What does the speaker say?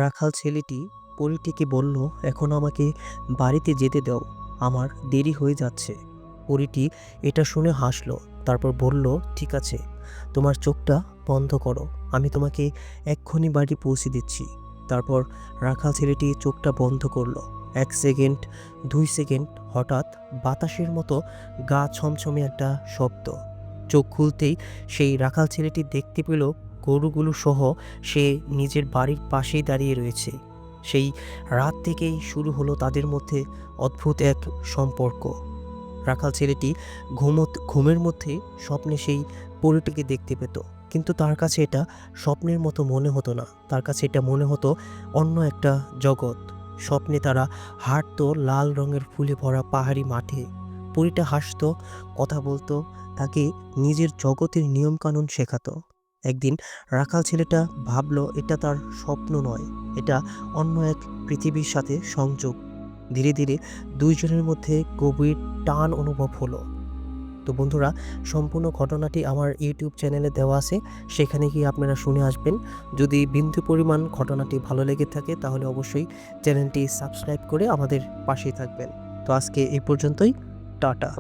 রাখাল ছেলেটি পরীটিকে বলল, এখন আমাকে বাড়িতে যেতে দাও, আমার দেরি হয়ে যাচ্ছে। পরীটি এটা শুনে হাসল, তারপর বলল, ঠিক আছে, তোমার চোখটা বন্ধ করো, আমি তোমাকে এক্ষুনি বাড়ি পৌঁছে দিচ্ছি। তারপর রাখাল ছেলেটি চোখটা বন্ধ করলো। 1 সেকেন্ড, 2 সেকেন্ড, হঠাৎ বাতাসের মতো গা ছমছমে একটা শব্দ। চোখ খুলতেই সেই রাখাল ছেলেটি দেখতে পেল গরুগুলো সহ সে নিজের বাড়ির পাশেই দাঁড়িয়ে রয়েছে। সেই রাত থেকেই শুরু হলো তাদের মধ্যে অদ্ভুত এক সম্পর্ক। রাখাল ছেলেটি ঘুমের মধ্যে স্বপ্নে সেই পরীটিকে দেখতে পেত, কিন্তু তার কাছে এটা স্বপ্নের মতো মনে হতো না। তার কাছে এটা মনে হতো অন্য একটা জগৎ। স্বপ্নে তারা হাঁটতো লাল রঙের ফুলে ভরা পাহাড়ি মাঠে। পরীটা হাসতো, কথা বলতো, তাকে নিজের জগতের নিয়মকানুন শেখাতো। একদিন রাখাল ছেলেটা ভাবলো এটা তার স্বপ্ন নয়, এটা অন্য এক পৃথিবীর সাথে সংযোগ। ধীরে ধীরে দুইজনের মধ্যে গভীর টান অনুভব হলো। তো বন্ধুরা, সম্পূর্ণ ঘটনাটি আমার ইউটিউব চ্যানেলে দেওয়া আছে, সেখানে গিয়ে আপনারা শুনে আসবেন। যদি বিন্দু পরিমাণ ঘটনাটি ভালো লেগে থাকে তাহলে অবশ্যই চ্যানেলটি সাবস্ক্রাইব করে আমাদের পাশেই থাকবেন। তো আজকে এই পর্যন্তই, টাটা।